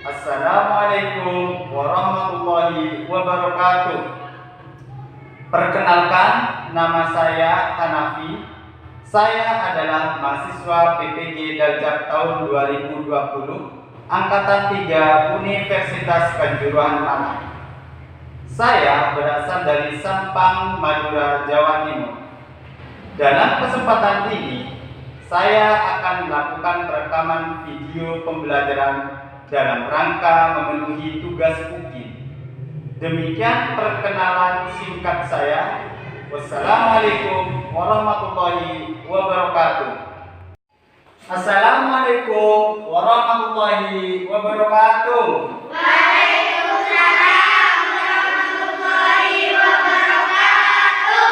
Assalamualaikum warahmatullahi wabarakatuh. Perkenalkan, nama saya Hanafi. Saya adalah mahasiswa PPG Daljak tahun 2020, Angkatan 3 Universitas Kanjuruhan Malang. Saya berasal dari Sampang, Madura, Jawa Timur. Dalam kesempatan ini, saya akan melakukan rekaman video pembelajaran dalam rangka memenuhi tugas UKIN. Demikian perkenalan singkat saya. Wassalamualaikum warahmatullahi wabarakatuh. Assalamualaikum warahmatullahi wabarakatuh. Waalaikumsalam warahmatullahi wabarakatuh.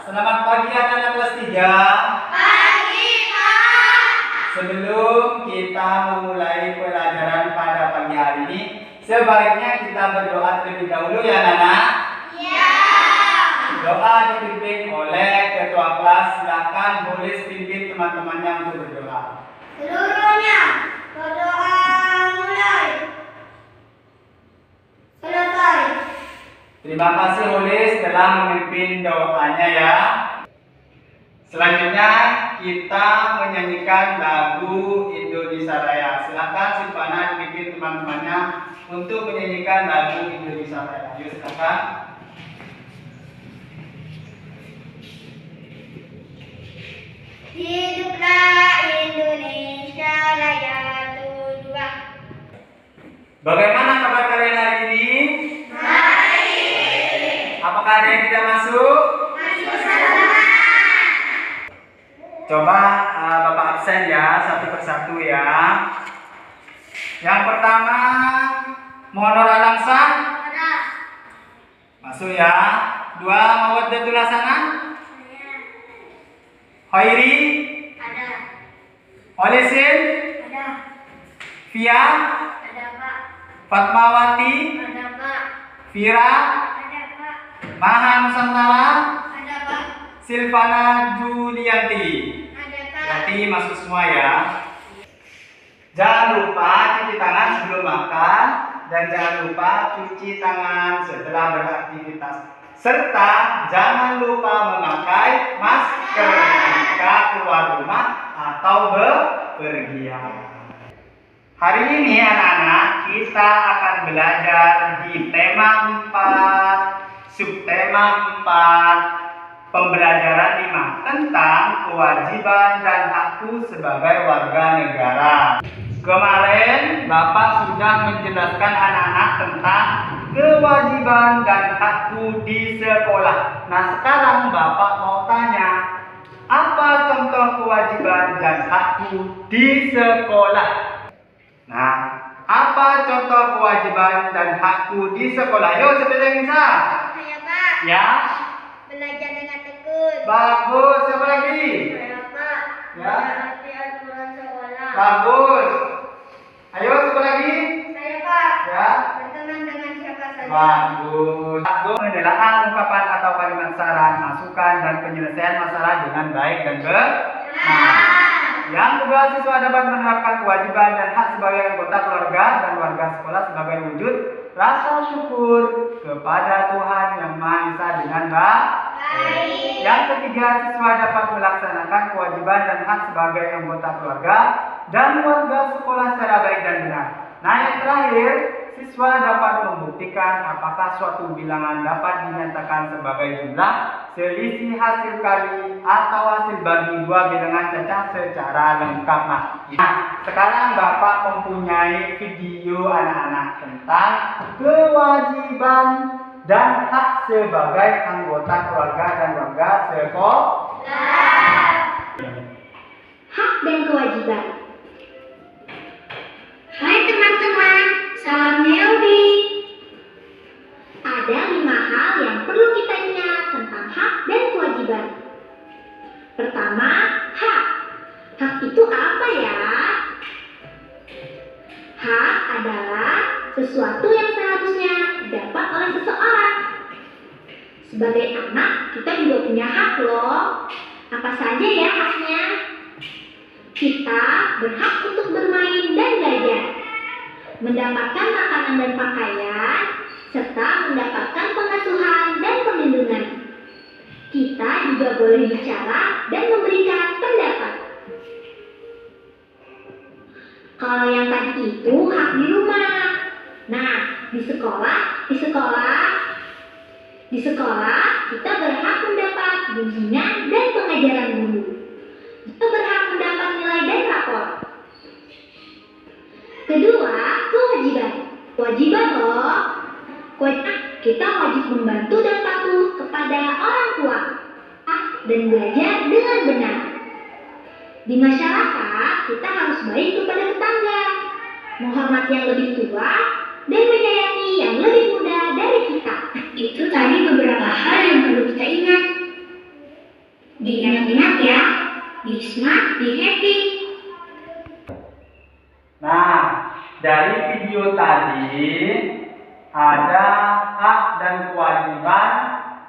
Selamat pagi anak-anak kelas 3. Pagi, Pak. Sebelum kita memulai pelajaran pada pagi hari ini, sebaiknya kita berdoa terlebih dahulu ya Nana. Ya. Doa dipimpin oleh ketua kelas. Silakan boleh pimpin teman-temannya untuk berdoa. Seluruhnya berdoa mulai. Selesai. Terima kasih Holis telah memimpin doanya ya. Selanjutnya kita menyanyikan lagu Indonesia Raya. Silakan Silvana dipimpin teman-temannya untuk menyanyikan lagu Indonesia Raya. Yuk silakan. Hiduplah Indonesia Raya tujuan. Bagaimana kabar kalian hari ini? Baik. Apakah ada yang tidak masuk? Masuk sama. Coba Bapak absen ya, satu persatu ya. Yang pertama, Muhonor Alangsan. Ada. Masuk ya. Dua, Mawaddatul Hasanah. Khairi. Ada. Olisin. Ada. Fia. Ada, Pak. Fatmawati. Ada, Pak. Fira. Ada, Pak. Maha Nusantara. Ada, Pak. Silvana Julianti. Ada, Pak. Berarti masuk semua ya. Jangan lupa cuci tangan sebelum makan dan jangan lupa cuci tangan setelah beraktivitas. Serta jangan lupa memakai masker jika keluar rumah atau bepergian. Hari ini anak-anak kita akan belajar di tema 4, subtema 4, pembelajaran 5 tentang kewajiban dan hakku sebagai warga negara. Kemarin Bapak sudah menjelaskan anak-anak tentang kewajiban dan hakku di sekolah. Nah sekarang Bapak mau tanya, apa contoh kewajiban dan hakku di sekolah? Nah, apa contoh kewajiban dan hakku di sekolah? Yuk siapa yang bisa? Saya, Pak. Ya, Belajar dengan tekun. bagus. Siapa lagi? Saya, Pak. Ya. Menaati aturan sekolah. Bagus. Ayo siapa lagi? Saya, Pak. Ya. Berteman dengan siapa saja. Bagus. Penilaian ungkapan atau kalimat saran, masukan dan penyelesaian masalah dengan baik dan benar. Yang kedua, siswa dapat menerapkan kewajiban dan hak sebagai anggota keluarga dan warga sekolah sebagai wujud rasa syukur kepada Tuhan Yang Maha Esa dengan baik. Yang ketiga, siswa dapat melaksanakan kewajiban dan hak sebagai anggota keluarga dan warga sekolah secara baik dan benar. Nah, yang terakhir, siswa dapat membuktikan apakah suatu bilangan dapat dinyatakan sebagai jumlah, selisih hasil kali, atau hasil bagi dua bilangan cacah secara lengkap. Nah, sekarang Bapak mempunyai video anak-anak tentang kewajiban dan hak sebagai anggota keluarga dan warga sekolah. Hak dan kewajiban. Hai teman-teman, salam Neobi. Ada 5 hal yang perlu kita ingat tentang hak dan kewajiban. Pertama, hak. Hak itu apa ya? Hak adalah sesuatu yang seharusnya didapat oleh seseorang. Sebagai anak, kita juga punya hak loh. Apa saja ya haknya? Kita berhak untuk bermain dan belajar. mendapatkan makanan dan pakaian, serta mendapatkan pengasuhan dan perlindungan. Kita juga boleh bicara dan memberikan pendapat. Kalau yang tadi itu hak di rumah. Nah, di sekolah kita berhak mendapat bimbingan dan pengajaran guru. Kita berhak mendapat nilai dan rapor. Kedua, kewajiban. Kewajiban loh. Kita wajib membantu dan patuh kepada orang tua dan belajar dengan benar. Di masyarakat, kita harus baik kepada tetangga, menghormati yang lebih tua, dan menyayangi yang lebih muda dari kita. Itu tadi beberapa hal yang perlu kita ingat. Diingat-ingat ya, be smart, be happy. Nah, dari video tadi ada hak dan kewajiban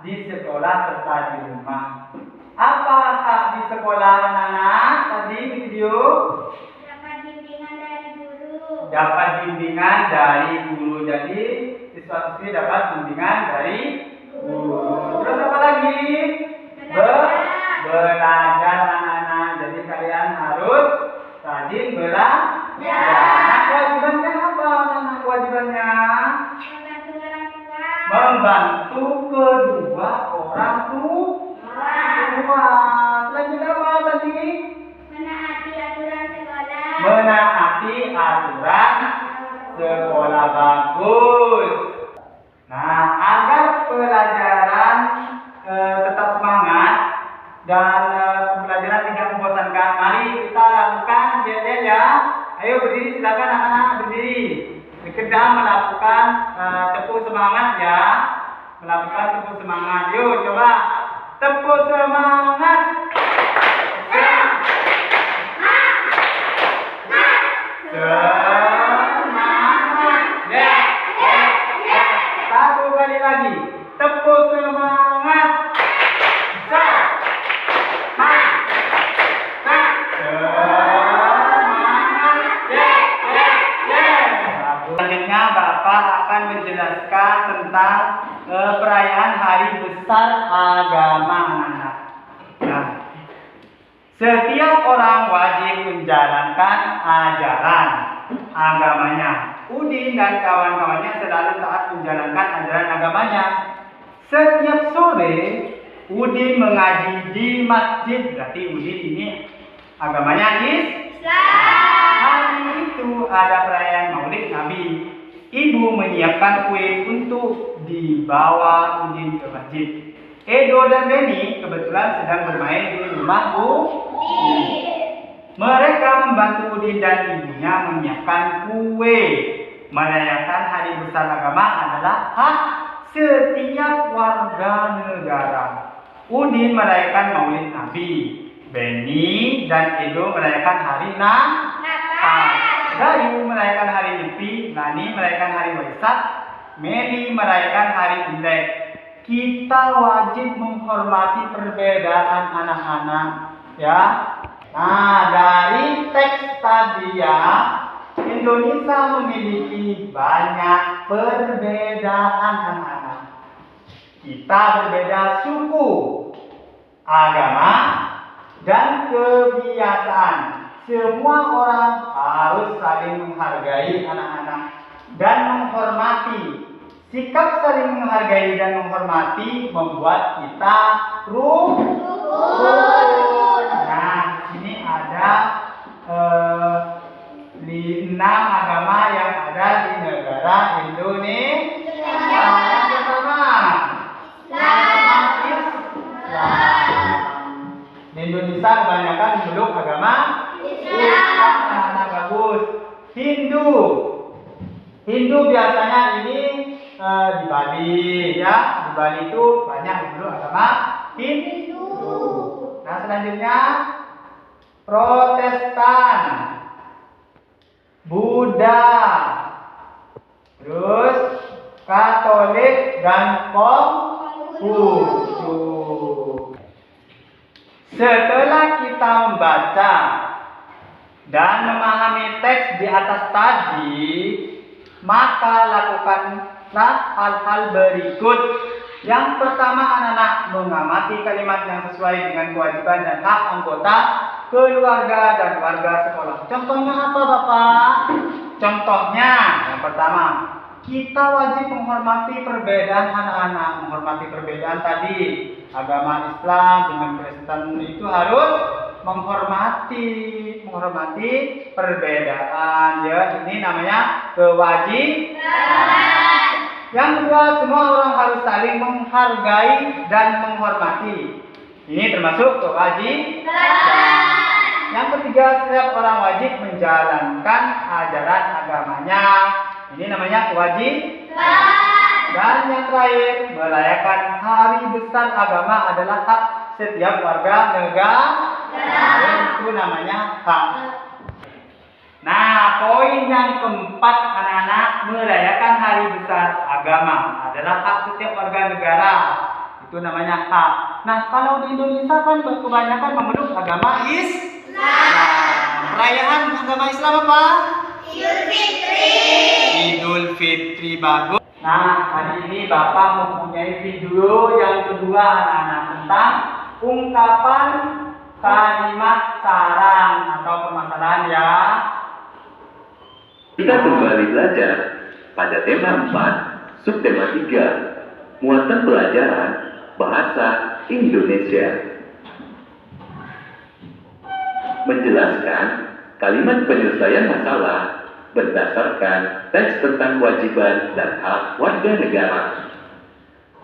di sekolah serta di rumah. Apa hak di sekolah anak-anak tadi di video? Dapat bimbingan dari guru. Dapat bimbingan dari guru. Jadi siswa-siswi dapat bimbingan dari guru. Terus apa lagi? Belajar anak-anak. Jadi kalian harus rajin belajar. Nah, kewajibannya apa anak-anak? Kewajibannya membantu kedua orang tua. Selanjutnya apa tadi? Menaati aturan sekolah. Menaati aturan sekolah. Bagus. Nah, agar pelajaran tetap semangat dan pembelajaran tidak membosankan, mari kita lakukan yel-yel ya. Ayo berdiri, silakan anak-anak berdiri. Kita melakukan tepuk semangat ya. Melakukan tepuk semangat. Yuk coba tepuk semangat. Semangat. Ya. Satu kali lagi. Tepuk semangat. Selanjutnya Bapak akan menjelaskan tentang perayaan Hari Besar Agama anak-anak. Nah, setiap orang wajib menjalankan ajaran agamanya. Udin dan kawan-kawannya selalu taat menjalankan ajaran agamanya. Setiap sore Udin mengaji di masjid. Berarti Udin ini agamanya Islam. Hari itu ada perayaan Maulid Nabi. Ibu menyiapkan kue untuk dibawa Udin ke masjid. Edo dan Benny kebetulan sedang bermain di rumah Udin. Mereka membantu Udin dan ibunya menyiapkan kue. Merayakan Hari Besar Agama adalah hak setiap warga negara. Udin merayakan Maulid Nabi. Benny dan Edo merayakan Hari Natal. Dayu merayakan Hari Nyepi. Nani merayakan Hari Waisak. Meli merayakan Hari Imlek. Kita wajib menghormati perbedaan anak-anak, ya. Nah, dari teks tadi ya, Indonesia memiliki banyak perbedaan anak-anak. Kita berbeda suku, agama, dan kebiasaan. Semua orang harus saling menghargai anak-anak dan menghormati. Sikap saling menghargai dan menghormati membuat kita rukun. Nah, di sini ada 6 agama yang ada di negara Indonesia. Yang pertama, Islam. Di Indonesia kebanyakan memeluk agama Islam. Nah, bagus. Hindu biasanya ini di Bali ya. Di Bali itu banyak memeluk agama Hindu. Nah, selanjutnya Protestan, Buddha, terus Katolik dan Konghucu. Setelah kita membaca dan memahami teks di atas tadi, maka lakukanlah hal-hal berikut. Yang pertama, anak-anak mengamati kalimat yang sesuai dengan kewajiban dan hak anggota keluarga dan warga sekolah. Contohnya apa, Bapak? Contohnya, yang pertama, kita wajib menghormati perbedaan anak-anak. Menghormati perbedaan tadi, agama Islam dengan Kristen itu harus menghormati perbedaan. Ya, ini namanya kewajiban. Yang kedua, semua orang harus saling menghargai dan menghormati. Ini termasuk kewajiban. Yang ketiga, setiap orang wajib menjalankan ajaran agamanya. Ini namanya kewajiban. Dan yang terakhir, merayakan hari besar agama adalah hak setiap warga negara. Itu namanya hak. Nah, poin yang keempat, anak-anak, merayakan hari besar agama adalah hak setiap warga negara. Itu namanya hak. Nah, kalau di Indonesia kan kebanyakan memeluk agama Islam. Nah, perayaan agama Islam apa? Idul Fitri. Idul Fitri, bagus. Nah, hari ini Bapak mempunyai video yang kedua, anak-anak, tentang ungkapan kalimat saran atau permasalahan ya. Kita kembali belajar pada tema 4, subtema 3, muatan pelajaran bahasa Indonesia. Menjelaskan kalimat penyelesaian masalah berdasarkan teks tentang kewajiban dan hak warga negara.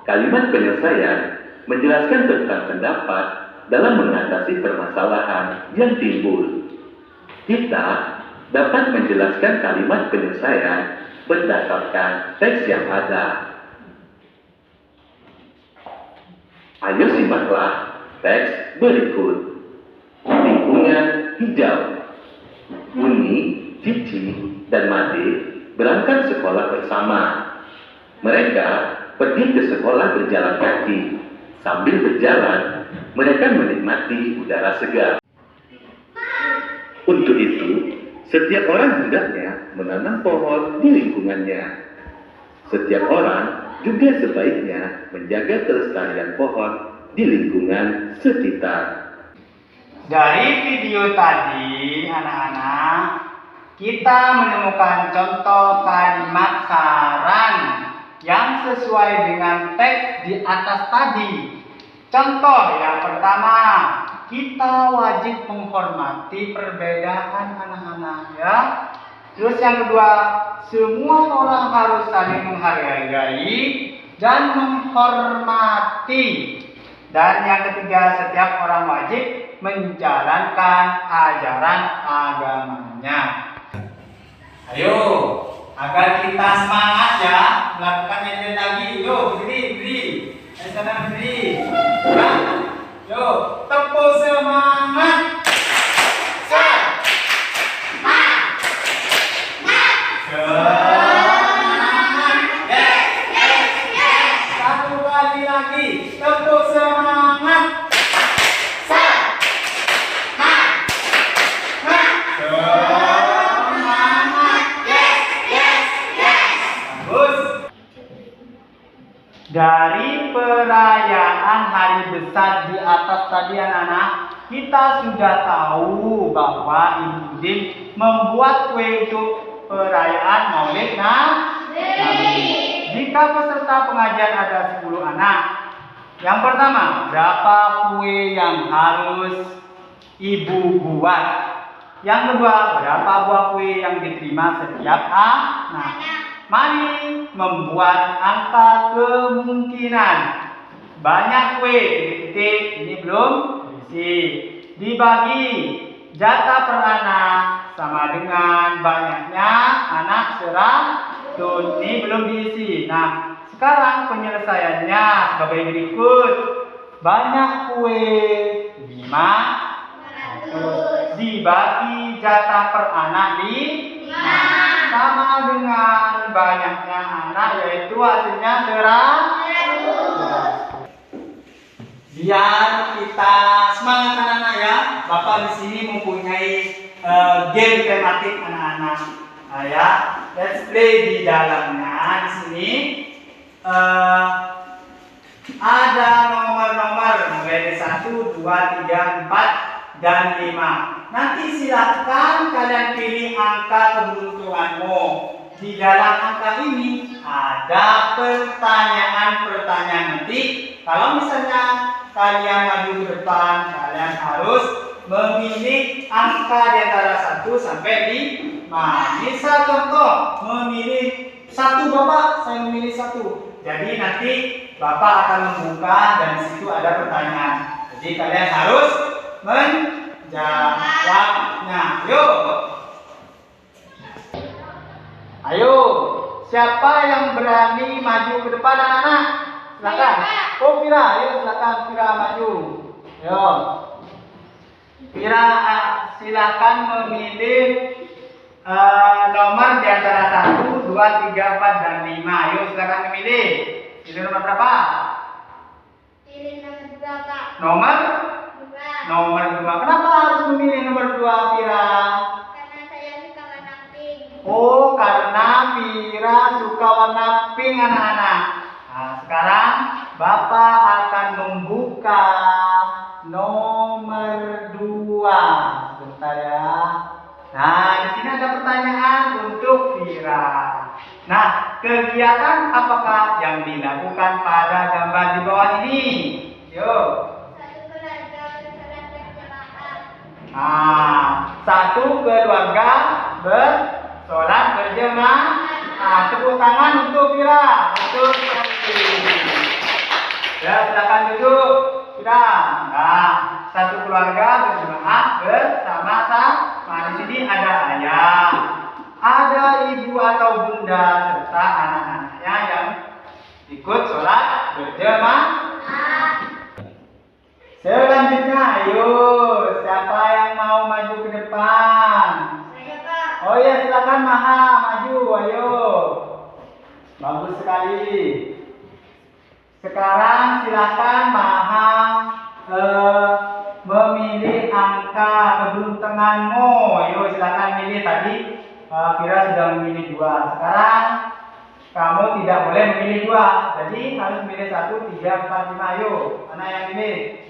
Kalimat penyelesaian menjelaskan tentang pendapat dalam mengatasi permasalahan yang timbul. Kita dapat menjelaskan kalimat penyelesaian berdasarkan teks yang ada. Ayo simaklah teks berikut. Lingkungan hijau. Uni, Cici, dan Made berangkat sekolah bersama. Mereka pergi ke sekolah berjalan kaki. Sambil berjalan, mereka menikmati udara segar. Untuk itu, setiap orang hendaknya menanam pohon di lingkungannya. Setiap orang juga sebaiknya menjaga kelestarian pohon di lingkungan sekitar. Dari video tadi, anak-anak, kita menemukan contoh kalimat saran yang sesuai dengan teks di atas tadi. Contoh yang pertama, kita wajib menghormati perbedaan anak-anak ya. Terus yang kedua, semua orang harus saling menghargai dan menghormati. Dan yang ketiga, setiap orang wajib menjalankan ajaran agamanya. Ayo, agar kita semangat ya, melakukannya lagi. Yuk, berdiri. Sana berdiri. Ya. Yuk, tepuk semangat. Semangat. Yes. Satu kali lagi, tepuk semangat. Semangat. Yes. Bagus. Dari perayaan hari besar di atas tadi anak-anak, kita sudah tahu bahwa Ibu Udin membuat kue untuk perayaan Maulid Nabi. Jika peserta pengajian ada 10 anak, yang pertama, berapa kue yang harus Ibu buat? Yang kedua, berapa buah kue yang diterima setiap anak? Mari membuat angka kemungkinan. Banyak kue, titik-titik, ini belum diisi. Dibagi jatah per anak sama dengan banyaknya anak 100. Ini belum diisi. Nah, sekarang penyelesaiannya sebagai berikut. Banyak kue 5, dibagi jatah per anak 5. Sama dengan banyaknya anak, yaitu hasilnya 100. Biar kita semangat anak-anak ya. Bapak di sini mempunyai game tematik anak-anak. Nah, ya. let's play di dalamnya. Di sini ada nomor-nomor mulai dari 1, 2, 3, 4, dan 5. Nanti silakan kalian pilih angka keberuntunganmu. Di dalam angka ini ada pertanyaan-pertanyaan nanti. Kalau misalnya kalian maju ke depan, kalian harus memilih angka di antara 1 sampai 5. Misal contoh, memilih 1 Bapak, saya memilih 1. Jadi nanti Bapak akan membuka dan di situ ada pertanyaan. Jadi kalian harus menjawabnya. Ayo, siapa yang berani maju ke depan anak-anak? Silakan. Oh, Fira, ayo silakan Fira maju. Ayo. Fira, silakan memilih nomor di antara 1, 2, 3, 4, dan 5. Ayo silakan memilih. Pilih nomor berapa? Pilih nomor 2, Kak. Nomor? 2. Nomor 2. Kenapa harus memilih nomor 2, Fira? Karena saya suka warna pink. Oh, karena Fira suka warna pink anak-anak. Nah, sekarang Bapak akan membuka nomor 2. Sebentar ya. Nah, di sini ada pertanyaan untuk Fira. Nah, kegiatan apakah yang dilakukan pada gambar di bawah ini? Yuk. Satu keluarga bersolat berjamaah. Nah, satu keluarga bersolat berjamaah. Nah, tepuk tangan untuk Fira. Betul sekali. Ya, silakan duduk. Sudah. Nah, satu keluarga berjamaah bersama-sama. Di sini ada ayah, ada ibu atau bunda serta anak-anaknya yang ikut sholat berjamaah. Selanjutnya, ayo, siapa yang mau maju ke depan? Saya, Kak. Oh ya, silakan Maha maju, ayo. Bagus sekali. Sekarang silakan Maha memilih angka keberuntunganmu. Ayo silakan milih. Tadi Fira sudah memilih 2. Sekarang kamu tidak boleh memilih 2. Jadi harus memilih 1, 3, 4, 5. Ayo, mana yang pilih?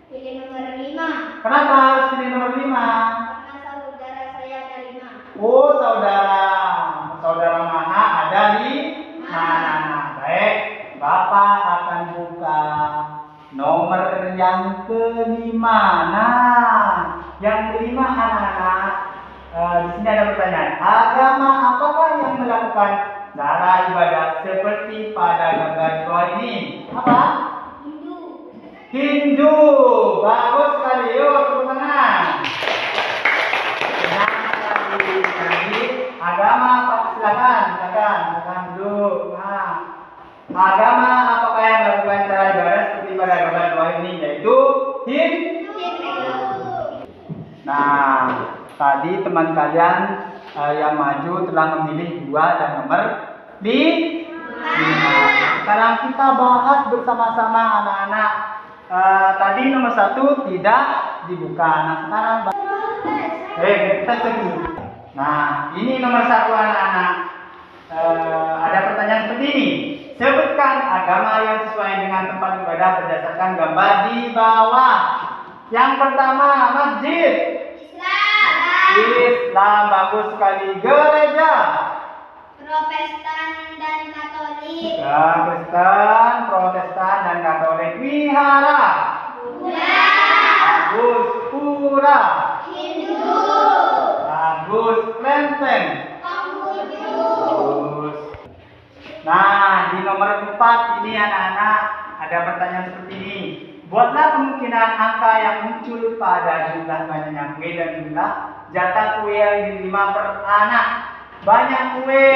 Pilih nomor 5. Kenapa harus pilih nomor 5? Karena saudara saya ada 5. Oh, saudara Maha ada di mana? Baik, Bapak akan buka nomor yang kelima. Nah, yang kelima anak-anak, di sini ada pertanyaan. Agama apakah yang melakukan cara ibadah seperti pada gambar di bawah ini? Apa? Hindu. Hindu. Bagus sekali. Yuk, tepuk tangan. Benar sekali. Jadi, agama apa? Silakan duduk. Nah, agama apakah yang melakukan cara ibadah seperti pada gambar di bawah ini? Yaitu Hindu. Nah, tadi teman kalian yang maju telah memilih 2 dan nomor 5. Sekarang kita bahas bersama-sama anak-anak. Tadi nomor 1 tidak dibuka. Nah, sekarang kita cek. Nah, ini nomor 1 anak-anak. Ada pertanyaan seperti ini. Sebutkan agama yang sesuai dengan tempat ibadah berdasarkan gambar di bawah. Yang pertama, masjid. Islam, bagus sekali. Gereja. Protestan dan Katolik. Kristen, Protestan, dan Katolik. Wihara. Buddha. Bagus. Pura. Hindu. Bagus. Klenteng. Bagus. Nah, di nomor 4 ini anak-anak ada pertanyaan seperti ini. Buatlah kemungkinan angka yang muncul pada jumlah banyaknya kue dan jumlah jatah kue yang diterima per anak. Banyak kue.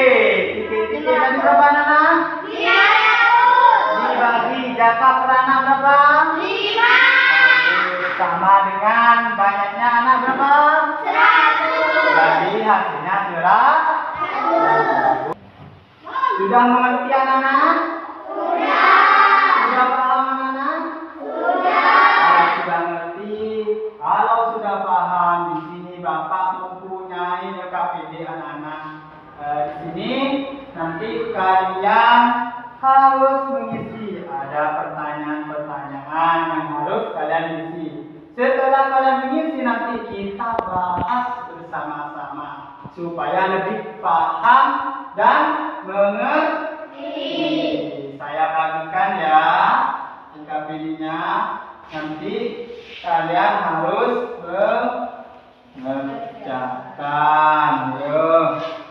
Titik-titik tadi berapa anak? 500. Dibagi jatah per anak berapa? 5. Sama dengan banyaknya anak berapa? 100. Jadi hasilnya 100. Sudah mengerti anak-anak? Sudah paham anak-anak? Kalau sudah ngerti, kalau sudah paham, di sini Bapak mempunyai KPD anak-anak. nanti kalian harus mengisi. Ada pertanyaan-pertanyaan yang harus kalian isi. Setelah kalian mengisi, nanti kita bahas bersama-sama supaya lebih paham dan mengerti. Saya bagikan ya IKB-nya. Nanti kalian harus mengerjakan. Yuk.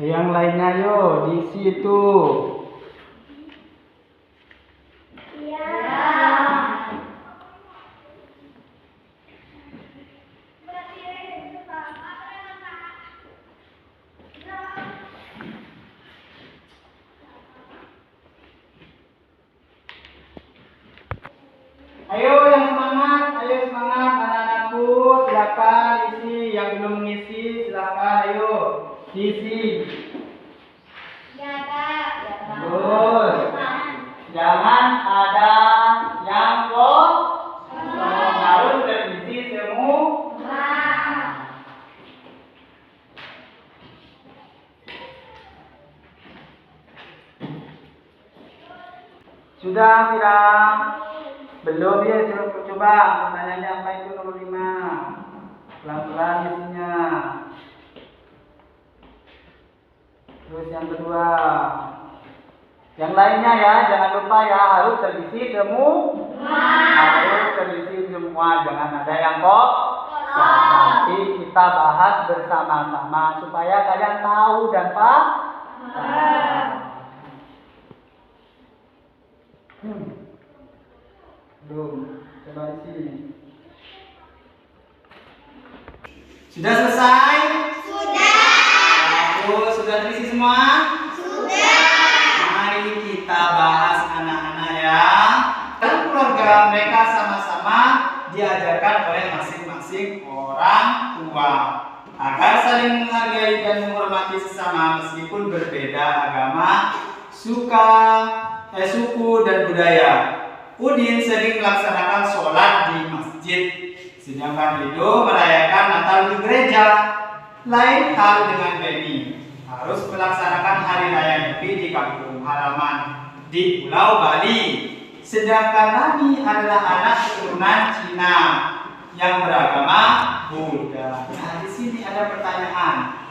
Yang lainnya yuk di situ. Ayo yang semangat, ayo semangat anak-anakku, silakan isi. Yang belum mengisi silakan ayo isi. Ya, Kak. Terus jangan ada yang kosong, harus terisi semua. Sudah Mira? Belum ya, coba pertanyaannya apa itu nomor 5. Pelan-pelan isinya. Terus yang kedua. Yang lainnya ya, jangan lupa ya, harus terisi semua. Harus terisi semua, jangan ada yang kosong. Nanti kita bahas bersama-sama supaya kalian tahu dan paham. Belum, coba di sini. Sudah selesai? Sudah terisi semua? Mari kita bahas anak-anak ya. Dan keluarga mereka sama-sama diajarkan oleh masing-masing orang tua agar saling menghargai dan menghormati sesama meskipun berbeda agama, suku dan budaya. Udin sering melaksanakan sholat di masjid, sedangkan Lido merayakan Natal di gereja. Lain hal dengan Benny, harus melaksanakan hari raya Nyepi di kampung halaman di Pulau Bali. Sedangkan Nani adalah anak keturunan Cina yang beragama Buddha. Nah, di sini ada pertanyaan.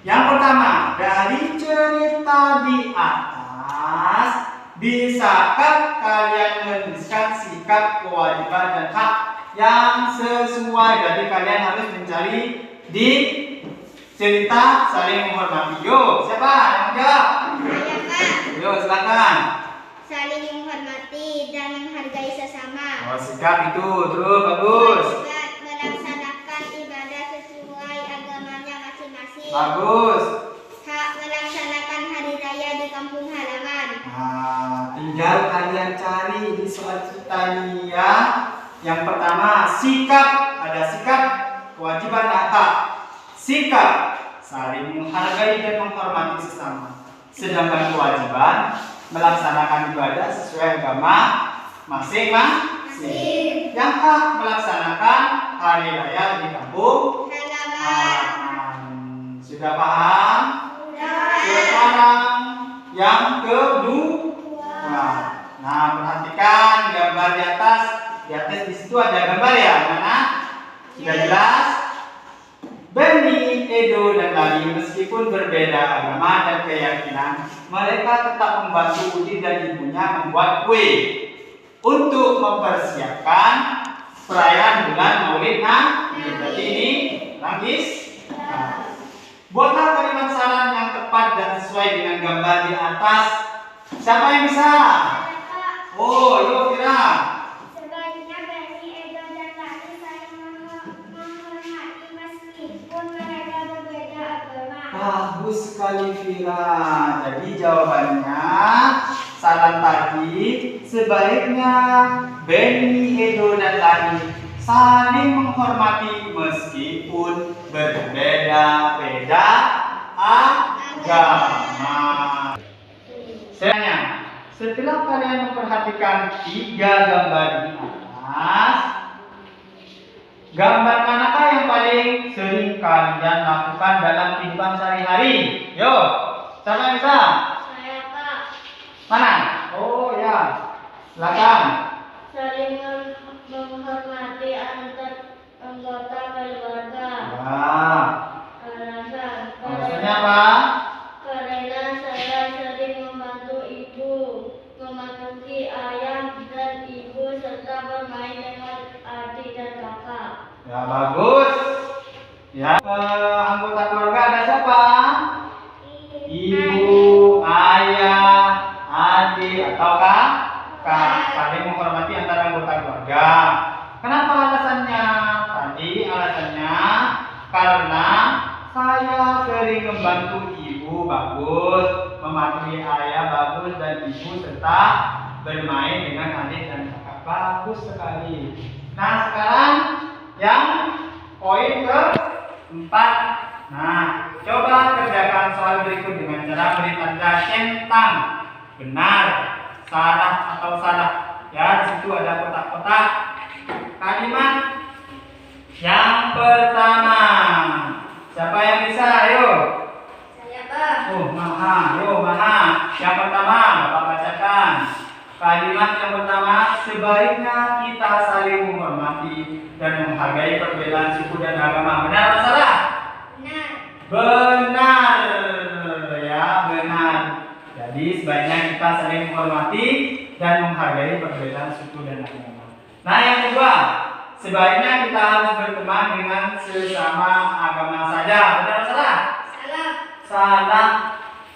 Yang pertama, dari cerita di atas, bisakah kalian menuliskan sikap, kewajiban, dan hak yang sesuai? Jadi kalian harus mencari di cerita saling menghormati. Yuk, siapa yang menjawab? Saya, Kak. Yuk, silakan. Saling menghormati dan menghargai sesama. Oh, sikap itu, terus bagus. Melaksanakan ibadah sesuai agamanya masing-masing. Bagus. Hak melaksanakan hari raya di kampung halaman. Nah, tinggal kalian cari di soal cerita ini ya. Yang pertama, sikap. Ada sikap, kewajiban, dan hak. Sikap, saling menghargai dan menghormati sesama. Sedangkan kewajiban, melaksanakan ibadah sesuai agama masing-masing. Yang hak, melaksanakan hari raya di kampung halaman. Sudah paham? Sekarang yang kedua. Nah, perhatikan gambar di atas. Di atas di situ ada gambar ya, mana? Sudah jelas? Benny, Edo, dan Lali meskipun berbeda agama dan keyakinan, mereka tetap membantu Udin dan ibunya membuat kue untuk mempersiapkan perayaan bulan Maulid Nabi. Jadi ini lagi. Buatlah kalimat saran yang tepat dan sesuai dengan gambar di atas. Siapa yang bisa? Oh, yuk Fira. Sebaiknya Benny, Edo, dan Lali saling menghormati meskipun mereka berbeda agama. Bagus sekali Vira. Jadi jawabannya saran tadi sebaiknya Benny, Edo, dan Lani saling menghormati meskipun berbeda-beda agama. Setelah kalian memperhatikan 3 gambar di atas, gambar manakah yang paling sering kalian lakukan dalam kehidupan sehari-hari? Yo, siapa yang bisa? Saya Kak, Mana? Oh ya, silakan. sering menghormati antar anggota keluarga. Ya, alasannya apa? Karena saya sering membantu ibu, mematuhi ayah dan ibu serta bermain dengan adik dan kakak. Ya, bagus. Ya, anggota keluarga ada siapa? Ibu, ayah, adik, atau kakak. Saling menghormati antara anggota keluarga. Kenapa alasannya? Tadi alasannya karena saya sering membantu ibu, bagus, mematuhi ayah, bagus, dan ibu serta bermain dengan adik dan kakak, bagus sekali. Nah, sekarang yang poin keempat. Nah, coba kerjakan soal berikut dengan cara beri tanda centang benar, salah atau salah. Ya, di situ ada kotak-kotak. Kalimat yang pertama. Siapa yang bisa? Ayo. Saya Kak. Oh, Maha. Yo, Maha. Yang pertama, Bapak bacakan. Kalimat yang pertama, sebaiknya kita saling menghormati dan menghargai perbedaan suku dan agama. Benar atau salah? Benar. Benar. Ya, benar. Jadi sebaiknya kita saling menghormati dan menghargai perbedaan suku dan agama. Nah, yang kedua, sebaiknya kita harus berteman dengan sesama agama saja. Benar atau salah? Salah. Salah.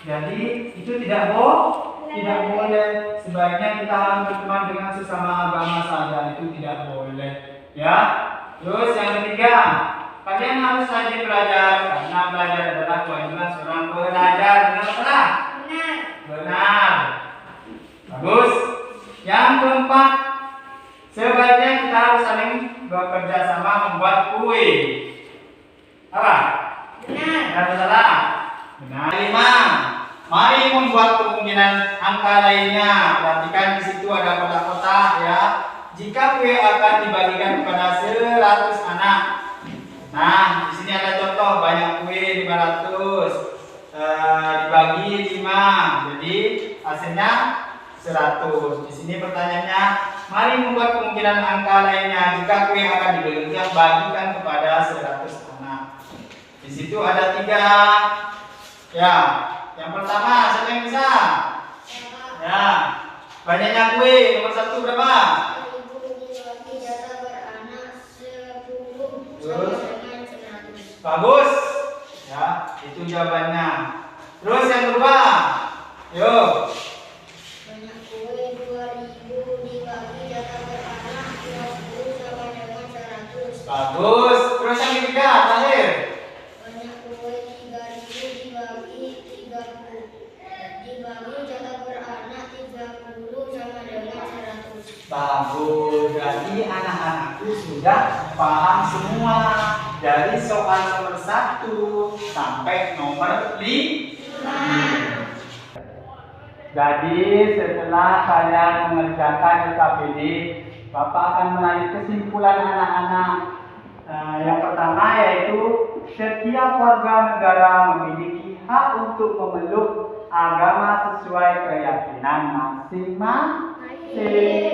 Jadi itu tidak boleh. Sebaiknya kita harus berteman dengan sesama agama saja. Itu tidak boleh. Ya. Terus yang ketiga, kalian harus rajin belajar karena belajar adalah kewajiban seorang pelajar. Benar atau salah? Benar. Benar. Bagus. Yang keempat, sebaiknya kita harus saling bekerja sama membuat kue. Apa? Benar. Benar atau salah? Benar. 5. Mari membuat kemungkinan angka lainnya. Perhatikan di situ ada kotak-kotak ya. Jika kue akan dibagikan kepada 100 anak. Nah, di sini ada contoh banyak kue 500 dibagi 5. Jadi hasilnya 100. Di sini pertanyaannya, mari membuat kemungkinan angka lainnya jika kue akan dibagikan kepada 100 anak. Di situ ada 3. Ya, yang pertama siapa yang bisa? Ya, banyaknya kue nomor 1 berapa? 1000 dibagi jatah beranak 10 sama dengan 100. Bagus. Ya, itu jawabannya. Terus yang kedua, yuk. Banyak kue 2000 dibagi jatah beranak 20 sama dengan 100. Bagus. Terus yang ketiga, terakhir. Banyak kue 3000 dibagi 30 dibagi jatah beranak 30 sama dengan 100. Bagus. Jadi anak-anakku sudah paham semua dari soal nomor 1 sampai nomor 5. Jadi setelah kalian mengerjakan LKPD, Bapak akan menarik kesimpulan anak-anak. Yang pertama yaitu setiap warga negara memiliki hak untuk memeluk agama sesuai keyakinan masing-masing.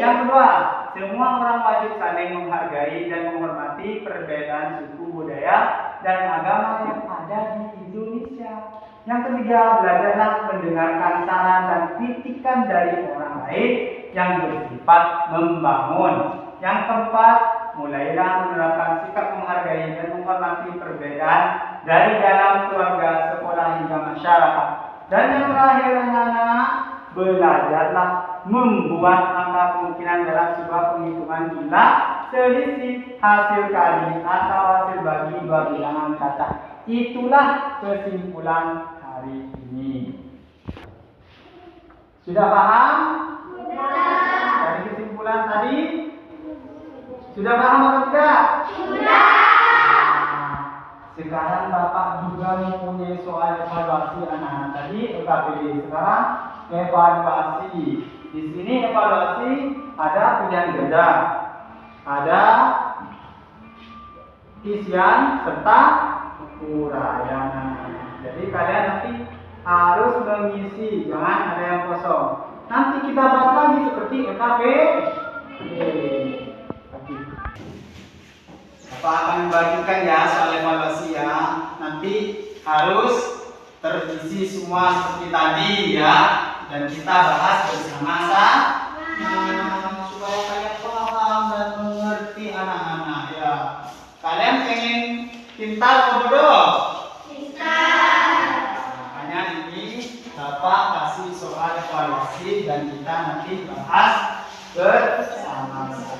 Yang kedua, semua orang wajib saling menghargai dan menghormati perbedaan suku, budaya, dan agama yang ada di Indonesia. Yang ketiga, belajarlah mendengarkan saran dan kritikan dari orang lain yang bersifat membangun. Yang keempat, mulailah menerapkan sikap menghargai dan menghormati perbedaan dari dalam keluarga, sekolah, hingga masyarakat. Dan yang terakhir, anak-anak, belajarlah membuat angka kemungkinan dalam sebuah penghitungan jumlah selisih hasil kali atau hasil bagi dua bilangan kata. Itulah kesimpulan hari ini. Sudah paham? Dari kesimpulan tadi? Sudah paham atau tidak? Sekarang Bapak juga mempunyai soal evaluasi anak-anak tadi, UKPD. Sekarang evaluasi. Di sini evaluasi ada pilihan ganda, ada isian serta uraian. Jadi kalian nanti harus mengisi, jangan ada yang kosong. Nanti kita bahas lagi seperti UKPD. Bapak akan membagikan ya soal evaluasi ya. Nanti harus terisi semua seperti tadi ya. Dan kita bahas bersama-sama supaya kalian paham dan mengerti anak-anak ya. Kalian pengen pintar atau bodoh? Pintar. Makanya ini Bapak kasih soal evaluasi dan kita nanti bahas bersama-sama.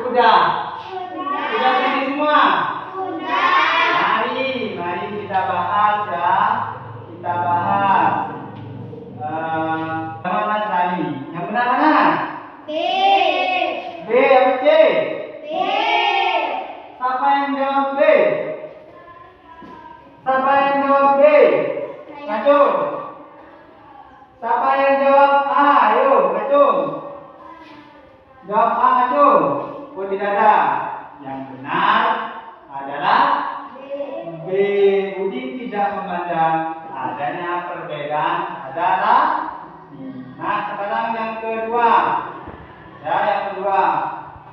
Sudah ini semua? Mari kita bahas ya. Kita bahas. Mana tadi? Yang benar mana? B apa C? Siapa yang jawab B? Siapa yang jawab B? Ngacung. Siapa yang jawab A? Ayo, ngacung. Jawab A, ngacung. Oh, tidak ada. Yang benar adalah B. Udin tidak memandang adanya perbedaan adalah B. Nah, sekarang yang kedua. Ya, yang kedua.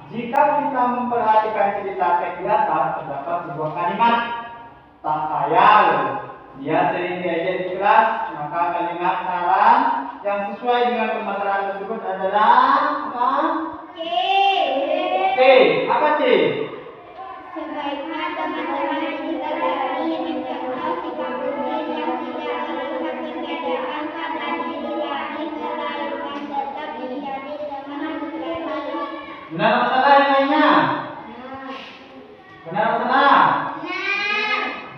Jika kita memperhatikan cerita teks di atas, terdapat sebuah kalimat tak khayal. Dia sering diajar di kelas, maka kalimat saran yang sesuai dengan permasalahan tersebut adalah apa? C. Apa C? Sebaiknya teman-teman kita berani mencontoh sikap Udin yang tidak melihat perbedaan pada diri lain, melainkan tetap menjadi teman berbeda. Benar atau salah yang lainnya? Benar atau salah?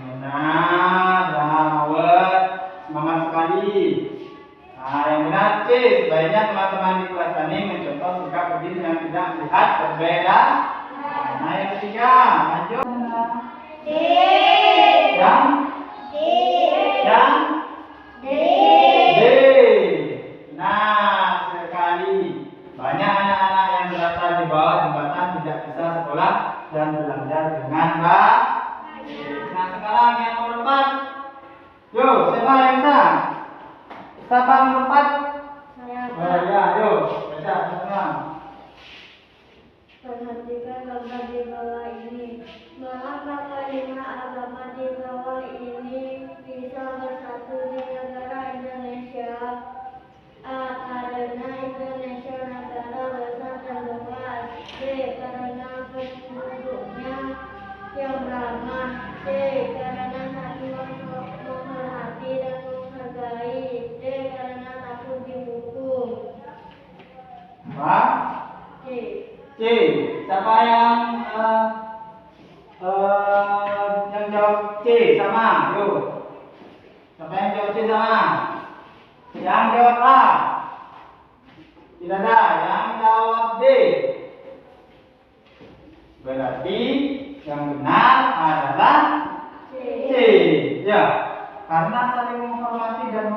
Benar. Rawat. Semangat sekali. Nah, yang benar C. Sebaiknya teman-teman di kelas ini mencontoh sikap Udin yang tidak melihat perbedaan. Nah, yang ketiga, lanjut. D. Yang D. D. Nah, sekali. Banyak anak-anak yang berasal di bawah jembatan tidak bisa sekolah dan belajar dengan baik. Nah, sekarang yang nomor 4. Yo, siapa yang bisa? Siapa yang nomor 4? Ya, yo, baca semua. Perhatikan gambar di bawah ini. Mengapa kelima agama di bawah ini bisa bersatu di negara Indonesia? A. Karena Indonesia negara besar dan luas. B. Karena penduduknya yang ramah. C. Karena saling menghormati dan menghargai. D. Karena takut dihukum. Apa? C. C. Siapa yang jawab C sama? Yo. Siapa yang jawab C sama? Yang jawab A? Tidak ada. Yang jawab D? Berarti yang benar adalah C. Ya. Karena saling menghormati dan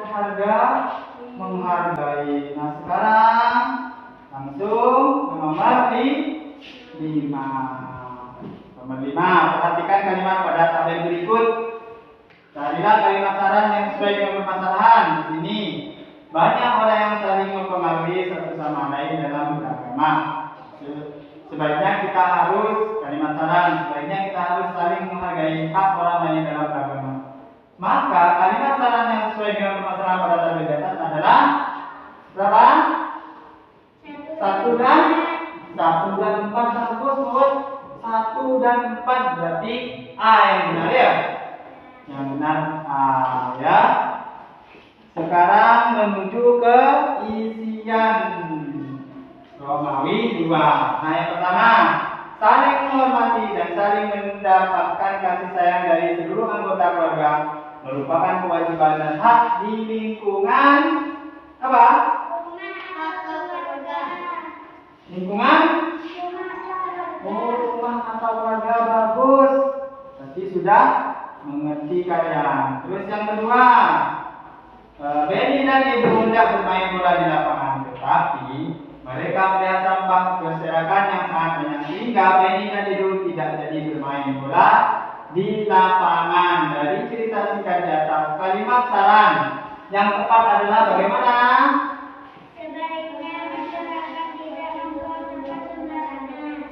menghargai. Nah, sekarang langsung ke nomor 5. Nomor 5, perhatikan kalimat pada tabel berikut. Carilah kalimat saran yang sesuai dengan permasalahan. Di sini banyak orang yang saling mempengaruhi satu sama lain dalam beragama. Sebaiknya kita harus saling menghargai hak orang lain dalam beragama. Maka kalimat saran yang sesuai dengan permasalahan pada tabel di atas adalah berapa? 1 dan 4. Sambut 1 dan 4 berarti A yang benar ya. Yang benar A ya. Sekarang menuju ke isian Romawi 2. Nah, yang pertama, saling menghormati dan saling mendapatkan kasih sayang dari seluruh anggota keluarga merupakan kewajiban dan hak di lingkungan apa? Lingkungan? Oh, rumah atau keluarga, bagus. Berarti sudah mengerti kalian. Terus yang kedua, Benny dan Ibu hendak bermain bola di lapangan, tetapi mereka melihat sampah berserakan yang sangat banyak sehingga Benny dan Ibu tidak jadi bermain bola di lapangan. Dari cerita singkat di atas, kalimat saran yang tepat adalah bagaimana?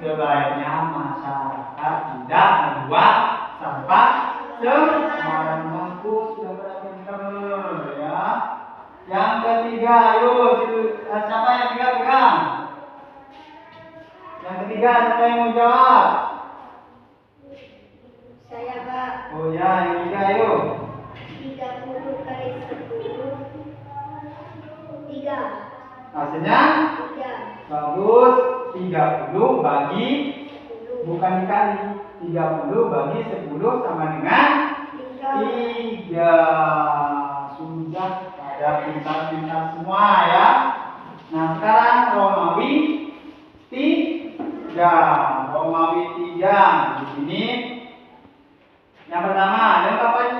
Sebaiknya masyarakat tidak membuang sampah sembarangan. Bagus, sudah pintar ya. Yang ketiga, ayo siapa yang pegang? Yang ketiga, siapa yang mau jawab? Saya, Pak. Oh ya, yang ketiga, ayo. 30 kali 10. 3. Hasilnya? 3. Bagus. 30 bagi bukan dikali. 30 bagi 10 sama dengan 3. Sudah pada pintar-pintar semua ya. Nah sekarang Romawi 3. Romawi 3 di sini. Yang pertama,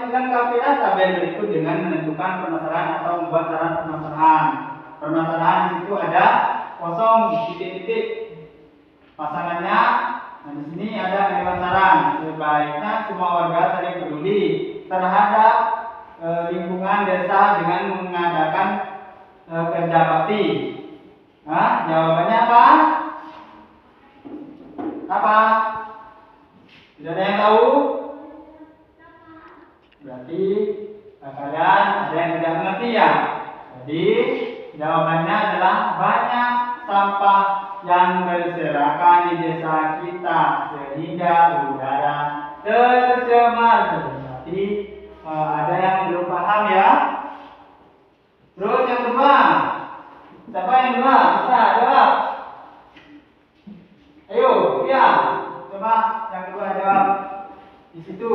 lengkapilah tabel berikut dengan menentukan permasalahan atau membuat syarat permasalahan. Permasalahan di situ ada kosong titik-titik pasangannya. Nah di sini ada kalimat saran. Sebaiknya semua warga saling peduli terhadap lingkungan desa dengan mengadakan kerja bakti. Nah, jawabannya apa? Apa? Tidak ada yang tahu? Berarti kalian ada yang tidak mengerti ya. Jadi jawabannya adalah banyak sampah yang berserakan di desa kita sehingga udara tercemar. Berarti ada yang belum paham ya. Terus yang kedua, siapa yang kedua? Bisa jawab. Ayo, ya. Coba yang kedua jawab. Di situ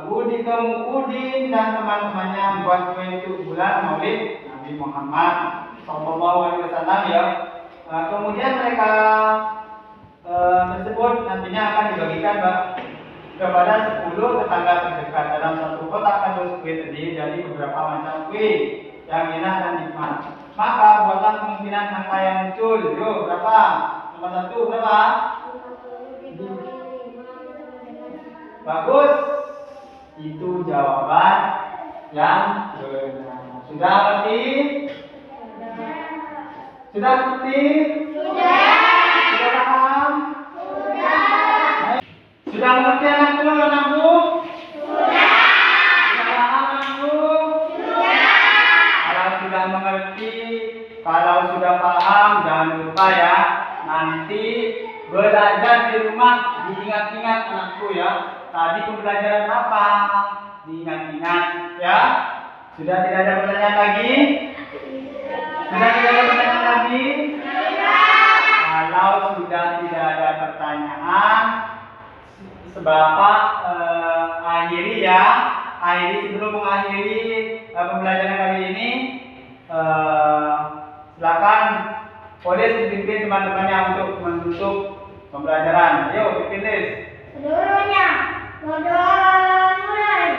Budi Udin dan teman-temannya membuat kue untuk bulan Maulid Nabi Muhammad SAW ya. Kemudian mereka tersebut nantinya akan dibagikan kepada 10 tetangga terdekat. Dalam satu kotak kardus kue terdiri dari beberapa macam kue yang enak dan nikmat. Maka buatlah kemungkinan angka yang muncul. Yuk, berapa? Nomor 1 berapa? Bagus. Itu jawaban yang benar. Sudah ngerti? Sudah ngerti? Sudah paham? Sudah mengerti anakku? Sudah paham anakku? Kalau sudah mengerti, kalau sudah paham, jangan lupa ya. Nanti belajar di rumah diingat-ingat anakku ya. Tadi pembelajaran apa? Diingat-ingat ya. Sudah tidak ada pertanyaan lagi? Sudah tidak ada pertanyaan lagi? Kalau sudah tidak ada pertanyaan, Bapak akhiri ya. Sebelum mengakhiri pembelajaran kali ini, silakan Polis dipimpin teman-temannya untuk menutup pembelajaran. Ayo, pimpin Lis. Seluruhnya berdoa mulai.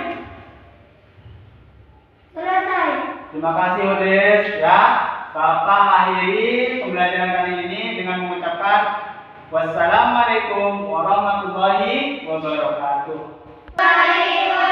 Selesai. Terima kasih Odes ya. Bapak akhiri pembelajaran kali ini dengan mengucapkan wassalamualaikum warahmatullahi wabarakatuh. Waalaikumsalam.